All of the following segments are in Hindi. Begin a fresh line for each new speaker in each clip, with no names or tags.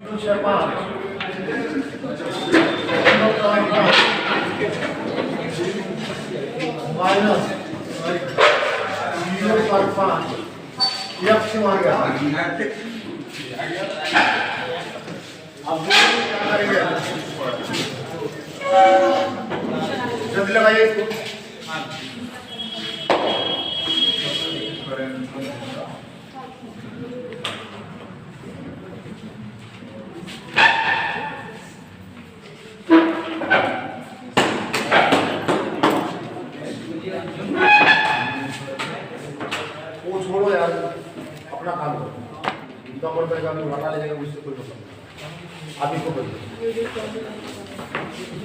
6 5 माइनस 0.5 ये अक्षम आ गया। अब क्या करेंगे, जल्दी लगाइए इसको। वो छोड़ो यार, अपना काम करो। नंबर पे काम हटा ले जाएगा, मुझसे कोई मतलब नहीं। आप इसको करिए,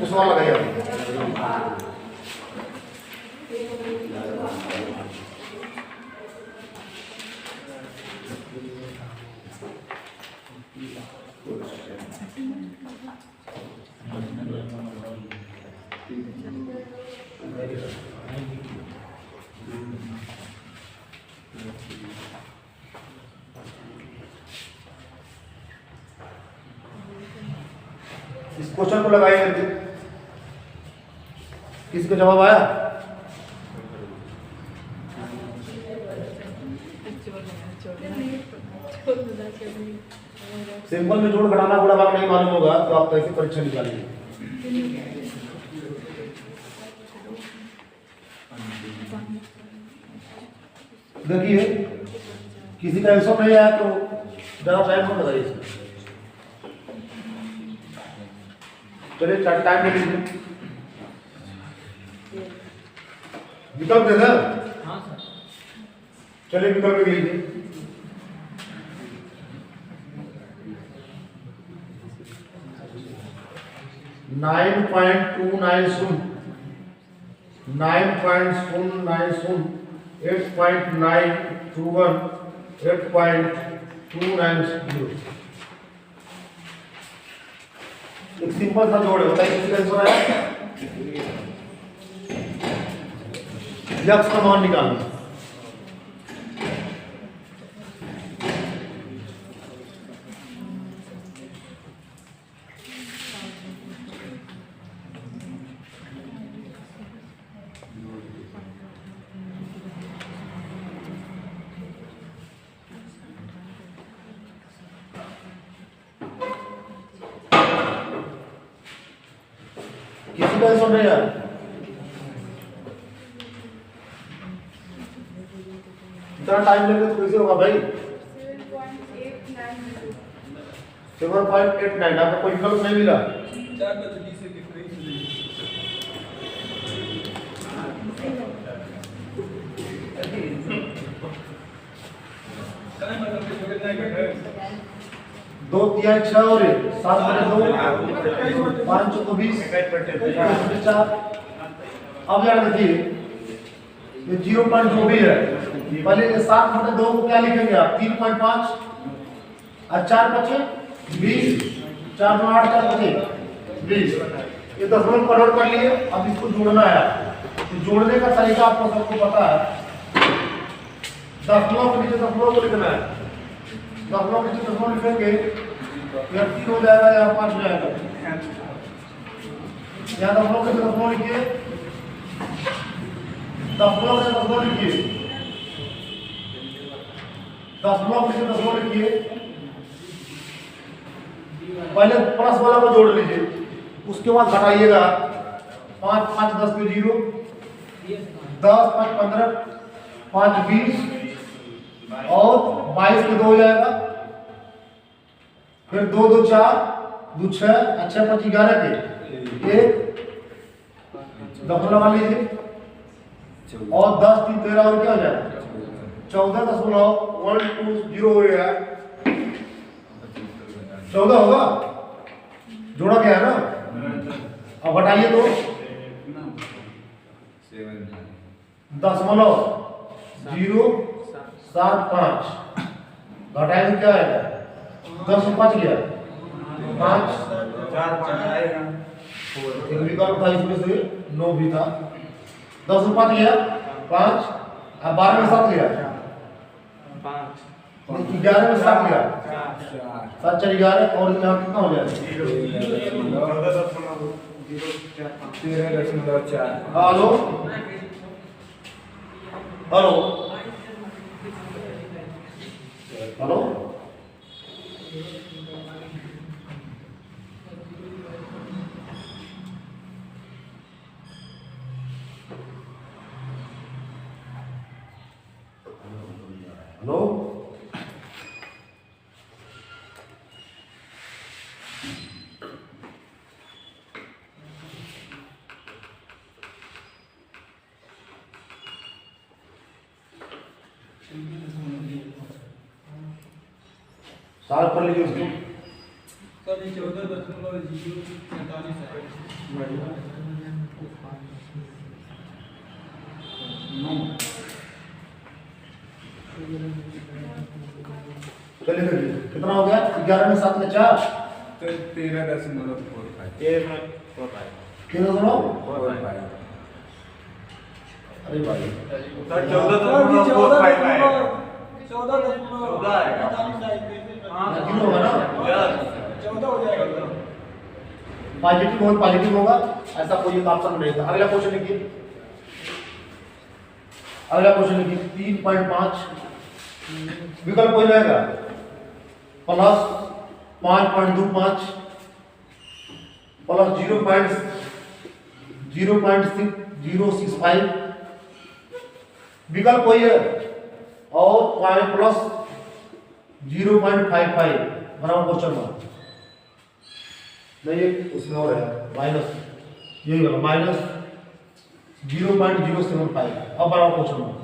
उस वाला लगाइए। इस क्वेश्चन को लगाइए करके, किसको जवाब आया? सिंपल में जोड़ घटाना गुणा भाग नहीं मालूम होगा तो आप कैसे परीक्षा निकालेंगे? देखिए किसी का आंसर नहीं आया तो ज्यादा टाइम मत लगाइए इसमें। चलिए टाइम ले लीजिए, विकल्प दे सर। हाँ सर, चलिए विकल्प ले लीजिए। नाइन पॉइंट टू नाइन शून्य, 9.090, 8.921, 8.290। एक सिंपल सा जोड़ है, बताइए किसका आंसर आया? यक्स का मान निकालना। किसी का आंसर नहीं यार? इतना टाइम लेंगे तो कैसे होगा भाई? 7.892। आपको कोई विकल्प नहीं मिला? दो तिहाई 6 और 7/2, 5 को 20, 4। अब यार देखिए ये 0 जो भी है, पहले 7/2 को क्या लिखेंगे आप? 3.5 और 4 बचे 20, 4 9 8 4 बचे 20। ये दशमलव कन्वर्ट कर लिए। अब इसको जोड़ना है, तो जोड़ने का तरीका आपको सबको पता है। दशमलव के नीचे दशमलव को लिखना है, दशमलव के नीचे दशमलव लिखेंगे, या 3 हो जाएगा या 5 हो जाएगा। यहाँ दशमलव के नीचे दशमलव लिखिए, दशमलव के नीचे दशमलव लिखिए, दशमलव के नीचे दशमलव लिखिए। पहले प्लस वाला को जोड़ लीजिए, उसके बाद घटाइएगा। 5 5 10 के 0, 10 5 15, 5 20 और 22 के 2 हो जाएगा। फिर 2 2 4, 2 6, अच्छा 5 11 के 1 दफन लगा लीजिए। और 10 3 13 और क्या हो जाएगा? 14.120 हो गया। 14 होगा, जोड़ा गया ना। अब घटाइए तो 0.75 घटाएंगे क्या आएगा? 10 में 5 गया, 5 4 5 आएगा। एक विकल्प था इसमें से 9 भी था। 10 में 5 गया 5, अब 12 में 7 गया 5, 11 में 7 गया, 7 4 11 और यहाँ कितना हो जाएगा?
13.4।
हेलो हेलो हेलो हेलो साल पढ़ लीजिए उसको।
सभी 14.043
चलिए कितना हो गया? 11 में 7 में 4
तो 13.45।
13.45। अरे भाई
14.14
किलो होगा ना?
14 हो जाएगा।
पॉजिटिव होगा, ऐसा कोई ऑप्शन नहीं था। अगला क्वेश्चन लिखिए, अगला क्वेश्चन लिखिए 3.5 विकल्प कोई रहेगा प्लस 5.25 प्लस 0.065 विकल्प कोई है और प्लस 0.55 बराबर क्वेश्चन मार्क नहीं, ये उसमें और है माइनस, यही वाला माइनस 0.075 अब बराबर क्वेश्चन मार्क।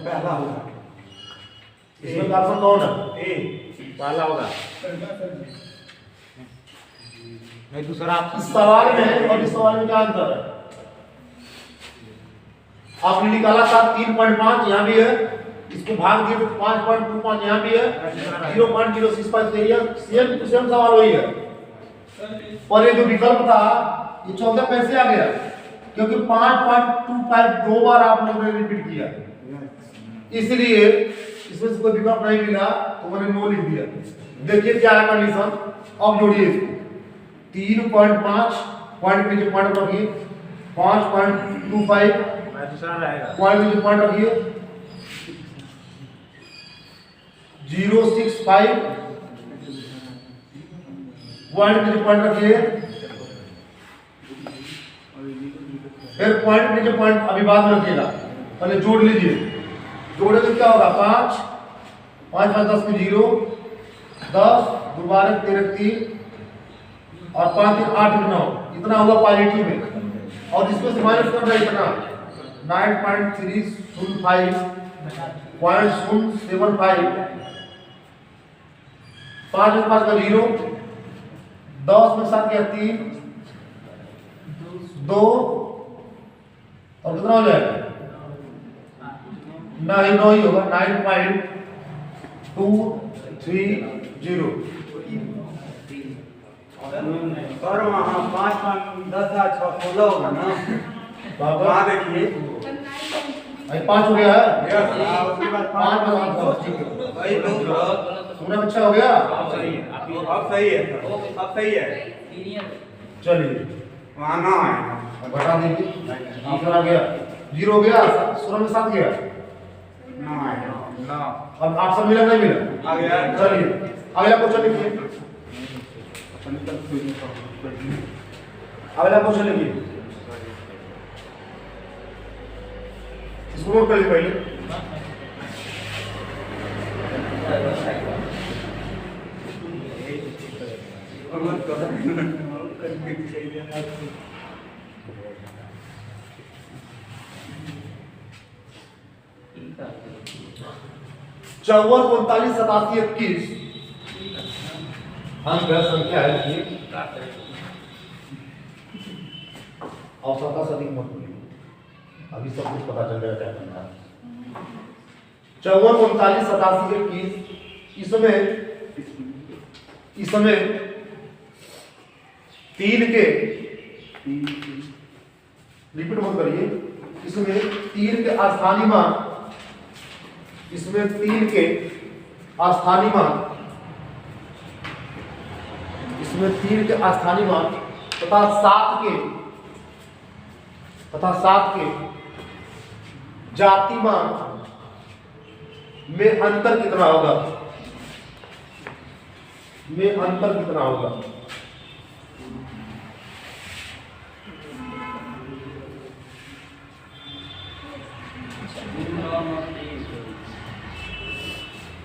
पहला होगा,
इसमें ऑप्शन कौन है?
ए पहला होगा नहीं दूसरा।
इस सवाल में और इस सवाल में क्या अंतर है? आपने निकाला था 3.5 यहाँ भी है, इसको भाग दिए तो 5.25 यहाँ भी है, 0.065 एरिया सेम टू सेम सवाल वही है। और ये जो विकल्प था ये 14 कैसे आ गया? क्योंकि 5.25 दो बार आप लोगों ने रिपीट किया, इसलिए इसमें से कोई विकल्प नहीं मिला तो मैंने नो लिख दिया। देखिए क्या है कंडीशन, अब जोड़िए इसको 3.5 पॉइंट नीचे पॉइंट रखिए, 5.25
दूसरा रहेगा
पॉइंट नीचे पॉइंट रखिए, 065 पॉइंट नीचे पॉइंट रखिए, फिर पॉइंट नीचे पॉइंट अभी बाद में रखिएगा, पहले जोड़ लीजिए। जोड़े तो क्या होगा? 5 5 5 10 में 0 10 दोबारा 13 3 और 5 3 8 9 इतना हुआ पॉजिटिव में, और इसमें से माइनस कर रहा है इतना 9.305 0.075 5 में 5 का 0 10 में 7 गया 3 2 और कितना हो जाएगा? 9 ही होगा 9.230।
और वहाँ 5 5 10 6 16 होगा ना।
बाबा
देखिए
5 हो गया है,
उसके बाद
5 ठीक है,
वही तो
पूरा अच्छा हो गया।
सही है, अब सही है, अब सही है।
चलिए
वहाँ ना है
बता दीजिए, आंसर आ गया 0 हो गया, 16 में 7 गया।
ना है ना
अब ऑप्शन मिला नहीं मिला?
आ गया।
चलिए अगला क्वेश्चन लिखिए, अगला क्वेश्चन लिखिए, इसको नोट कर लीजिए पहले।
मत करो।
54, 39, 87, 21 अंक है, संख्या है देखिए। औसत का सदी मत बोलिए, अभी सब कुछ पता चल जाएगा क्या करना है। 54, 39, 87, 21 इसमें तीन के रिपीट मत करिए, इसमें तीन के स्थानीय मान, इसमें तीन के स्थानीय मान, इसमें तीन के स्थानीय मान तथा सात के जाति मान में अंतर कितना होगा,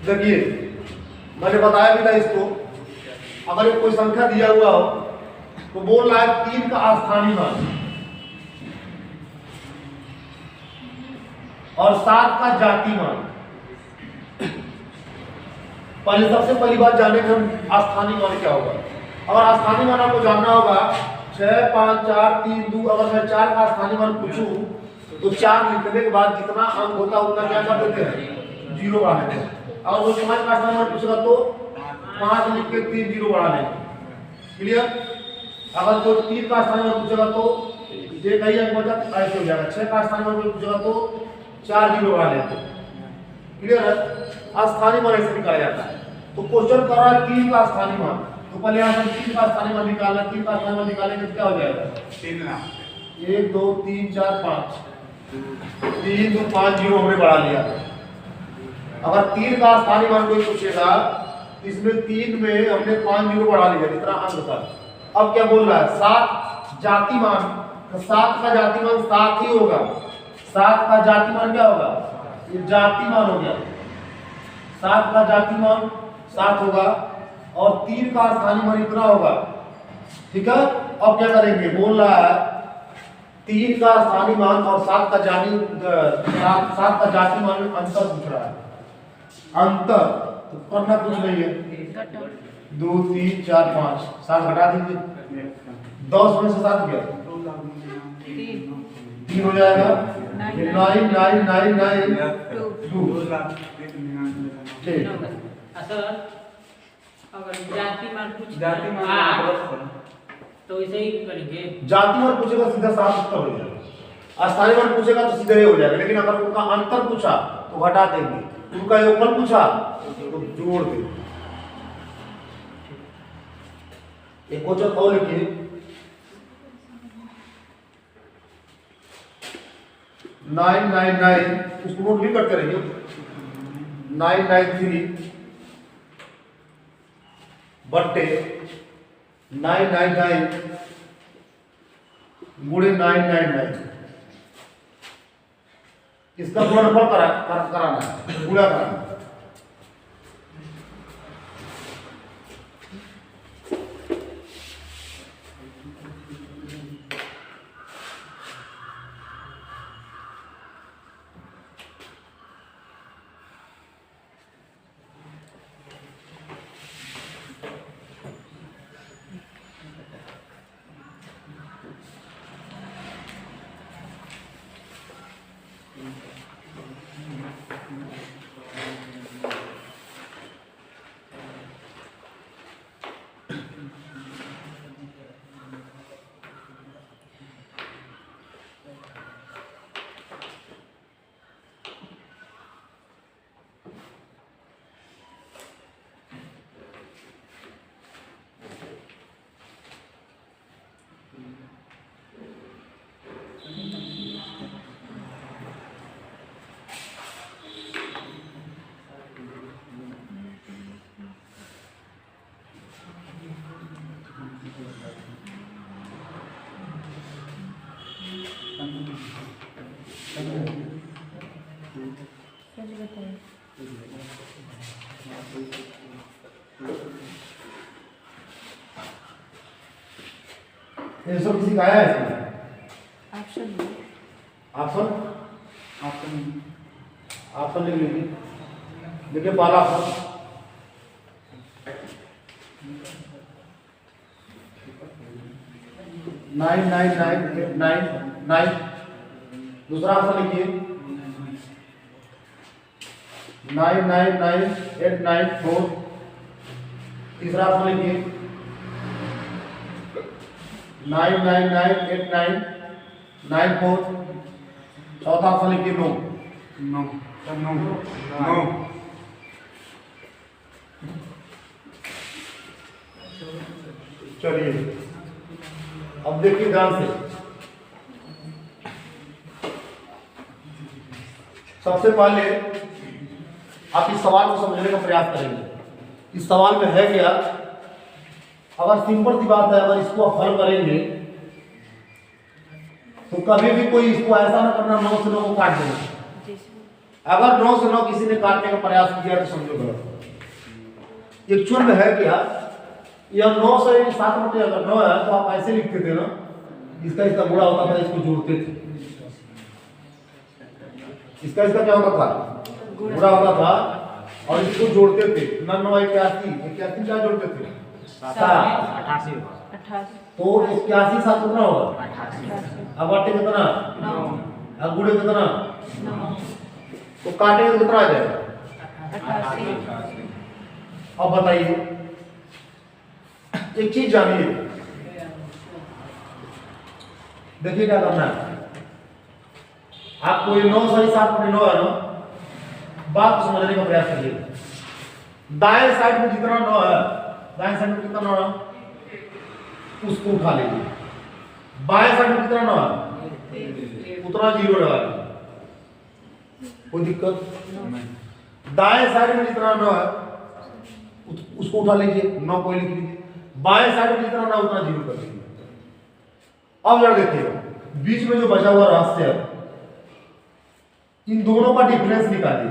देखिए मैंने बताया भी था इसको। अगर कोई संख्या दिया हुआ हो तो बोल रहा है 3 का स्थानीय मान और 7 का जाति मान। पहले सबसे पहली बात जाने कि हम स्थानीय मान क्या होगा। अगर स्थानीय मान आपको जानना होगा 6, 5, 4, 3, 2, अगर मैं 4 का स्थानीय मान पूछूं तो 4 लिखने के बाद जितना अंक होता है उतना क्या कर देते हैं, 0 बढ़ा देते हैं। और वो 5 का स्थानीय मान पूछेगा तो 5 लिख के 3 0 बढ़ा देंगे। क्लियर। अगर कोई 3 का स्थानीय मान पूछेगा तो ये कई अंक बचा ऐसे हो जाएगा। 6 का स्थानीय मान पूछेगा तो 4 0 बढ़ा लेते हैं। क्लियर है। स्थानीय मान ऐसे निकाला जाता है। तो क्वेश्चन कर रहा है 3 का स्थानीय मान, तो पहले यहाँ से 3 का स्थानीय मान निकालना। 3 का स्थानीय मान निकालेंगे तो क्या हो जाएगा, 1 2 3 4 5, 3 2 5 0 हमने बढ़ा लिया। अगर 3 का स्थानीय मान कोई पूछेगा इसमें 3 में हमने 5 0 बढ़ा लिया जितना अंक था। अब क्या बोल रहा है 7 जाति मान, तो 7 का जाति मान 7 ही होगा। 7 का जाति मान क्या होगा, ये जाति मान हो गया। 7 का जाति मान 7 होगा और 3 का स्थानीय मान इतना होगा। ठीक है। अब क्या करेंगे, बोल रहा है 3 का स्थानीय मान और 7 का जाति मान में अंतर पूछ रहा है। अंतर तो करना कुछ नहीं है, 2 3 4 5 7 घटा दीजिए। 10 में से 7 गया 3 हो जाएगा। 9 9 9 9 2 ठीक।
अगर जाति मान पूछ
जाति मान
तो ऐसे ही करेंगे।
जाति मान पूछेगा सीधा 7 उत्तर हो जाएगा। स्थानीय मान पूछेगा तो सीधे हो जाएगा। लेकिन अगर उनका अंतर पूछा तो घटा देंगे, उनका योगफल पूछा तो जोड़ देंगे। एक क्वेश्चन और लिखिए, 999 उसको नोट भी करते रहिए। 993 बट्टे 999 गुणे 999, इसका गुणनफल कराना है, गुणा कराना है। ये सब किसी का आया है इसमें?
ऑप्शन
ऑप्शन
ऑप्शन
ऑप्शन लिख लीजिए। देखिए पहला ऑप्शन 999899। दूसरा ऑप्शन लिखिए 999894। तीसरा ऑप्शन लिखिए 99989994। चौथा ऑप्शन लिखिए नो।
No no no.
चलिए अब देखिए ध्यान से। सबसे पहले आप इस सवाल को समझने का प्रयास करेंगे। इस सवाल में है क्या, अगर सिंपल सी बात है, अगर इसको आप हल करेंगे तो कभी भी कोई इसको ऐसा ना करना 9 से 9 को काट देना। अगर 9 से 9 किसी ने काटने का प्रयास किया तो समझो गलत। एक्चुअल में है क्या, यह 9 से 7 बटे अगर 9 है तो आप ऐसे लिखते थे ना, इसका इसका गुणा होता था, इसको जोड़ते थे। इसका इसका क्या होता था, गुणा होता था और इसको जोड़ते थे। 9 9 81 81 क्या जोड़ते थे
88
तो 81 7 कितना होगा
88
अब बटे कितना
9
अब गुणे कितना
9
तो काटेंगे तो कितना आ जाएगा
88।
अब बताइए एक चीज जानिए, देखिए क्या करना है आपको। ये 9 सही 7 बटे 9 है ना, बात को समझने का प्रयास करिए। दाएं साइड में जितना 9 है, दाएं साइड में कितना 9 है उसको उठा लीजिए। बाएं साइड में कितना 9 है उतना 0 लगा लीजिए, कोई दिक्कत। दाएं साइड में जितना 9 है उसको उठा लीजिए, 9 को लिख लीजिए। बाएं साइड में जितना 9 उतना 0 कर लीजिए। अब जरा देखिएगा बीच में जो बचा हुआ रास्ते है, इन दोनों का डिफरेंस निकालिए।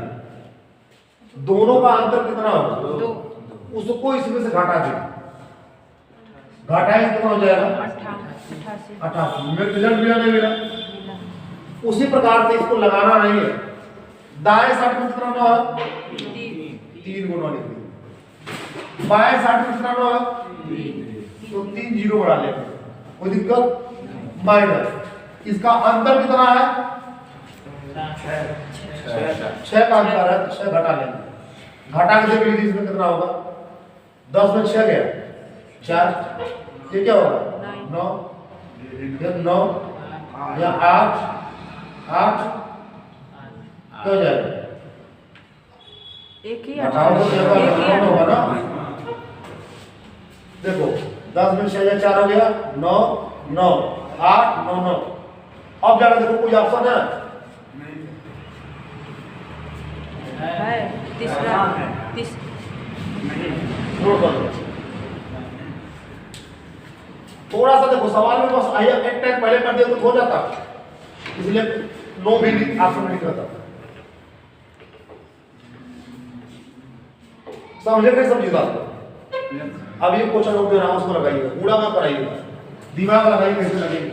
दोनों का अंतर कितना होगा
2
उसको इसमें से घटा दें। घटाएंगे कितना हो जाएगा
88
88। में रिजल्ट मिला नहीं मिला। उसी प्रकार से इसको लगाना नहीं है। दाएं साइड में कितना 9 है 3 गुना लिख दीजिए। बाएं साइड में कितना 9 है तो 3 0 बढ़ा लेंगे, कोई दिक्कत। माइनस इसका अंतर कितना है 6 का अंतर है, 6 घटा लेंगे। घटा के देख लीजिए इसमें कितना होगा 10 में 6 गया 4, ये क्या होगा 9, ये 9 या 8 क्या हो जाएगा
एक ही
घटाओ तो होगा ना। देखो 10 में 6 या 4 हो गया 9 9 8 9 9। अब जाकर देखो कोई ऑप्शन है
है तीसरा
नोट कर लो। थोड़ा सा देखो सवाल में बस आइए एक टाइम पहले कर दिया तो हो जाता, इसलिए 9 भी ऑप्शन नहीं करता। समझे नहीं समझी बात को? अब ये क्वेश्चन नोट दे रहा हूं उसको लगाइएगा, कूड़ा मत कराइएगा, दिमाग लगाइए कैसे लगेगी।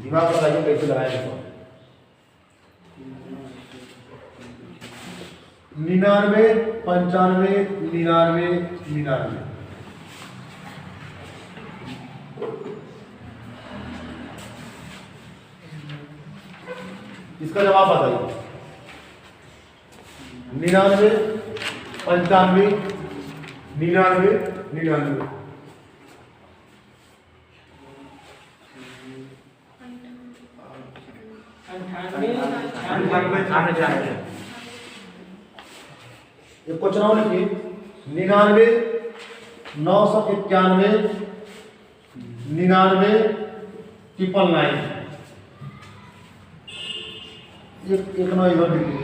दिमाग लगाइए कैसे लगाएंगे। 99 95 99 99। इसका जवाब बताइए 99 95 99 99। ये क्वेश्चन और लिखिए 99 991 99 999। एक ना इधर लिखिए।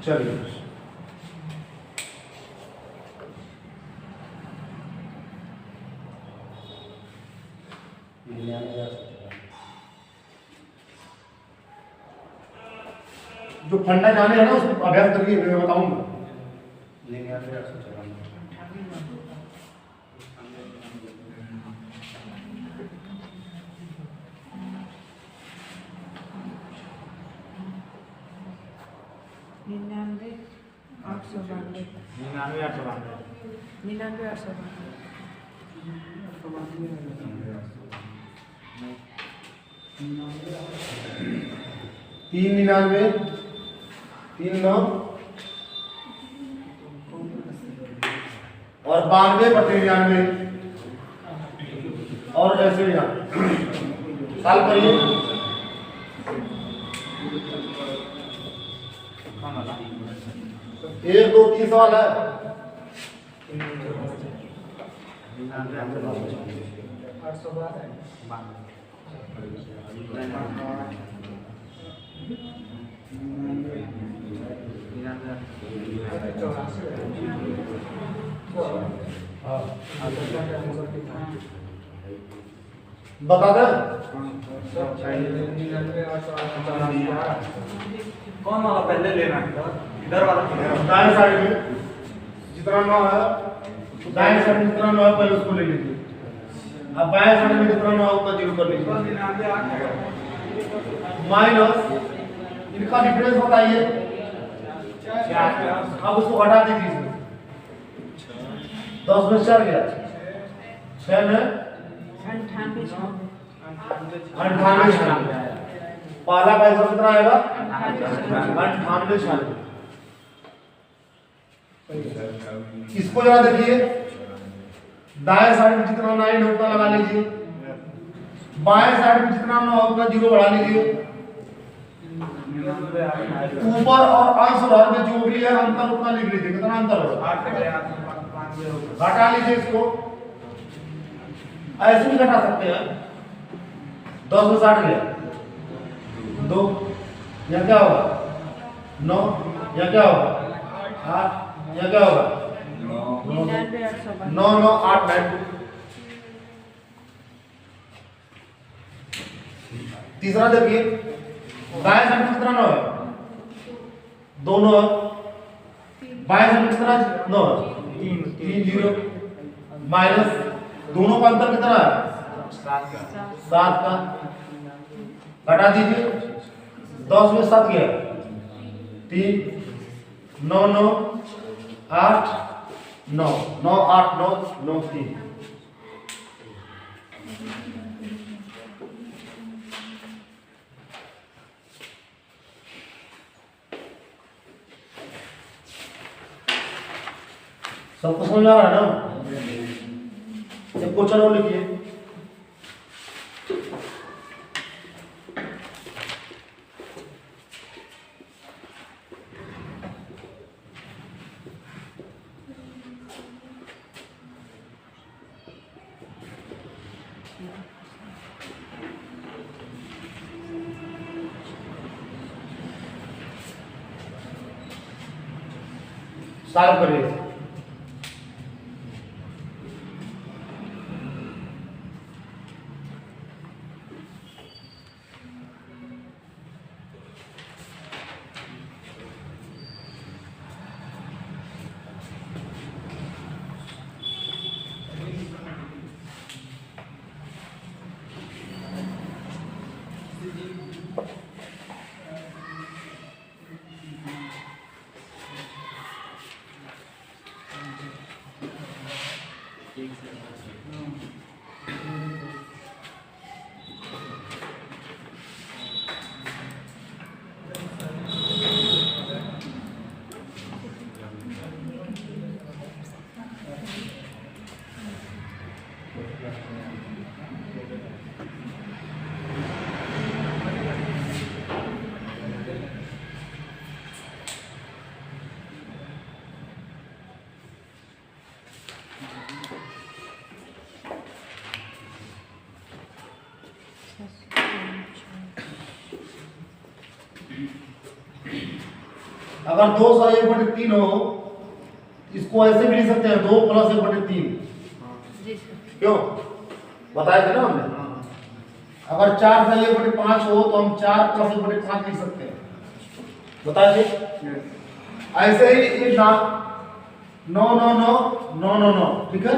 चलिए जो फंडा जाने है ना उसको अभ्यास करिए, मैं बताऊंगा।
99 892
99 892
99 892
399 39 और 92 बटे 99 और ऐसे यहाँ साल करिए।
कौन वाला
1 2 3 सवाल है।
92
बता दें
कौन वाला पहले लेना है? इधर वाला
दाएं साइड में जितना 9 है, दाएं साइड में जितना 9 है पहले उसको ले लीजिए। अब बाएं साइड में जितना 9 है उतना जीरो कर लीजिए।
99 8
माइनस इनका डिफरेंस बताइए। अब उसको हटा दीजिए इसमें। 10 में 4 गया, 6 में
98
98 पहला पैसा कितना आएगा? 98 इसको जरा देखिए, दाएं साइड में जितना 9 है उतना लगा लीजिए, बाएं साइड में जितना 9 है उतना जीरो बढ़ा लीजिए। ऊपर और अंश और हर में जो भी है अंतर उतना लिख लीजिए। कितना अंतर होगा? घटा लीजिए इसको, ऐसे भी घटा सकते हैं। 10 में 60 गया, 2 यह क्या होगा? 9 यह क्या होगा? 8 यह क्या होगा?
99 892
9 9 8 9। तीसरा देखिए, दाएं साइड में कितना 9 है? 2 9 है। बाएं साइड में कितना 9 है? 3 0 माइनस दोनों का अंतर कितना है? 7 का। घटा दीजिए, 10 में 7 गया, 3 9 9 8 9 9 8 9 9 3। सबको समझ आ रहा है ना? एक क्वेश्चन और लिखिए। सॉल्व करिए। अगर 2/1/3 हो, इसको ऐसे भी लिख सकते हैं 2 + 1/3।
जी सर।
क्यों बताया था ना हमने? अगर 4/1/5 हो तो हम 4 + 1/5 लिख सकते हैं। बताइए। ऐसे ही ये 9 9 9 9 9 9, ठीक है?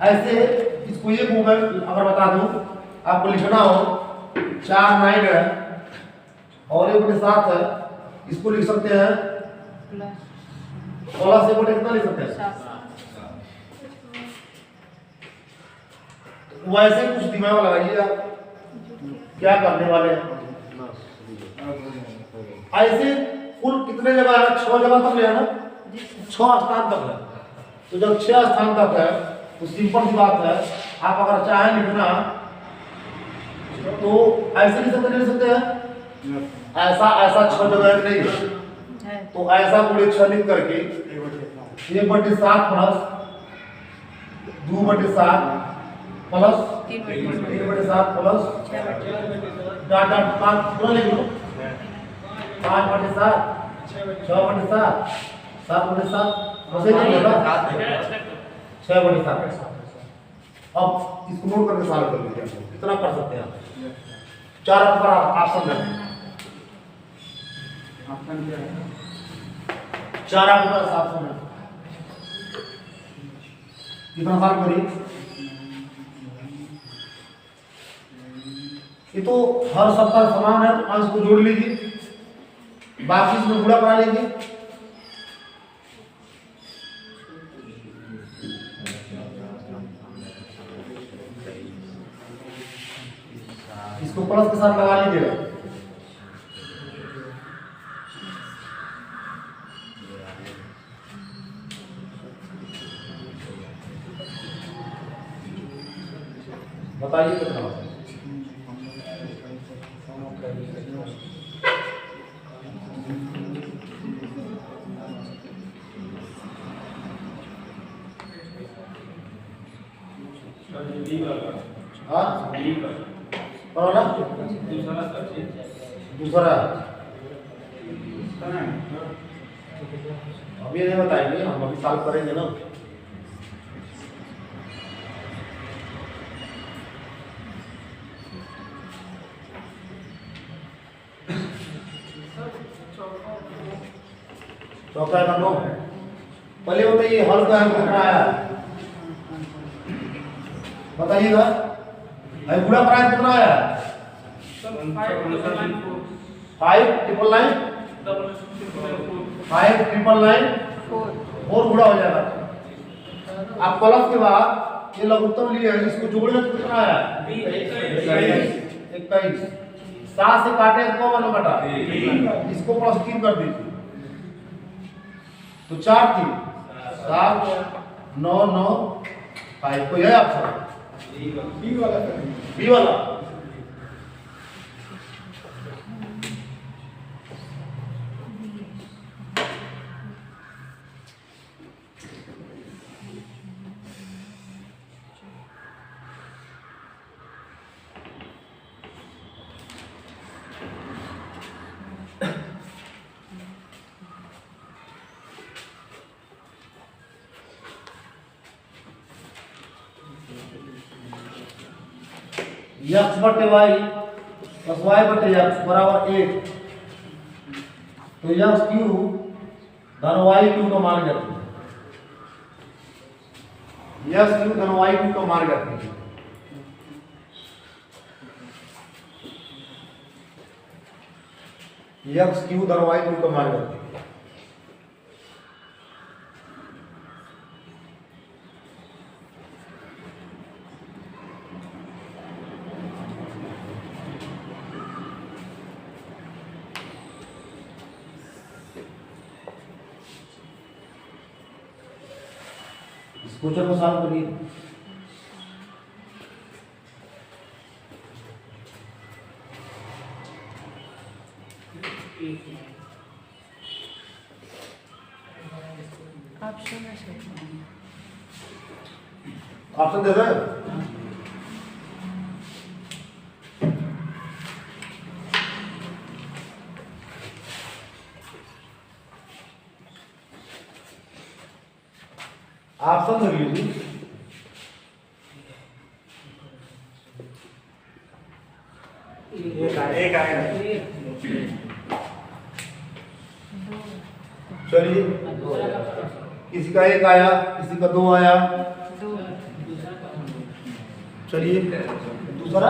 ऐसे इसको ये मैं अगर बता दूं, आपको लिखना हो 4 9 है और 1/7 है इसको लिख सकते हैं
प्लस
प्लस एक बटे कितना लिख सकते हैं
7
वैसे ही कुछ दिमाग लगाइए आप क्या करने वाले हैं। ऐसे कुल कितने जगह है 6 जगह तक है ना, 6 स्थान तक है। तो जब 6 स्थान तक है तो सिंपल सी बात है, आप अगर चाहें लिखना तो ऐसे लिख सकते नहीं लिख सकते हैं, ऐसा ऐसा 6 जगह नहीं है
है
तो ऐसा गुणे 6 लिख करके 1/7 plus 2/7 plus 3/7 plus
6
dot dot 5 पूरा लिख लो 5/7 6/7 7/7 उसे नहीं होगा 6/7। अब इसको नोट करके सॉल्व कर लीजिए, कितना कर सकते हैं आप 4 नंबर ऑप्शन में
ऑप्शन क्या है
4 नंबर ऑप्शन में कितना सॉल्व करिए। ये तो हर सप्ताह समान है तो अंश को जोड़ लीजिए, बाकी इसमें गुणा करा लीजिए। इसको प्लस के साथ लगा लीजिएगा। बताइए कितना होगा। हाँ और ना दूसरा अभी नहीं बताएंगे, हम अभी सॉल्व करेंगे ना। चौथा का 9 पहले बताइए हल का कितना आया बताइएगा। गुणा प्राइस कितना आया 5,999 4 गुणा हो जाएगा। आप प्लस के बाद ये लघुत्तम लिए हैं, इसको जोड़ेंगे तो कितना आया 21। 7 से काटे तो कौन वाला कटा, इसको प्लस 3 कर दीजिए तो 4 3 7 9 9 5 को यह ऑप्शन बी वाला। x बटे y प्लस y बटे x बराबर 8। तो x क्यू धन y क्यू का मान जाती है, x क्यू धन y क्यू का मान जाती है। x क्यू धन y क्यू का मान जाती है। क्वेश्चन को सॉल्व करिए। ऑप्शन दे दें ऑप्शन कर लीजिए।
एक आएगा
चलिए किसी का 1 आया, किसी का 2 आया। चलिए दूसरा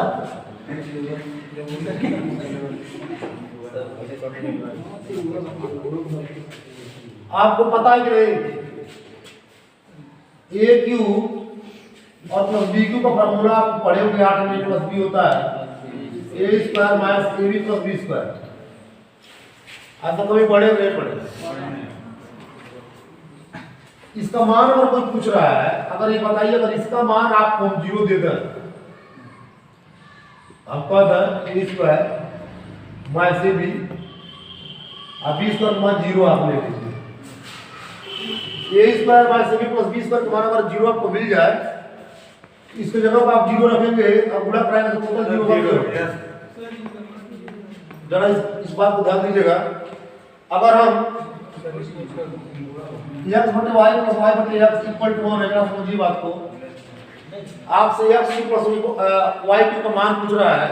आपको पता है कि नहीं ए क्यू और प्लस बी क्यू का फॉर्मूला आप पढ़े होंगे 8 में प्लस बी होता है A square minus A B plus B square. आप तो कभी पढ़े हो नहीं पढ़े? इसका मान अगर कोई पूछ रहा है, अगर ये बताइए अगर इसका मान आपको 0 दे दें, आपका A square minus A B अब बी स्क्वायर मान 0 आप ले लीजिए। A square minus A B plus B square तुम्हारा अगर 0 आपको मिल जाए, इसके जगह पर आप 0 रखेंगे और गुणा कराएंगे तो टोटल 0 बन जाएगा। जरा इस बात को ध्यान दीजिएगा। अगर हम x बटे y प्लस y बटे x इक्वल टू 1 है, जरा समझिए बात को। आपसे x प्लस y का मान पूछ रहा है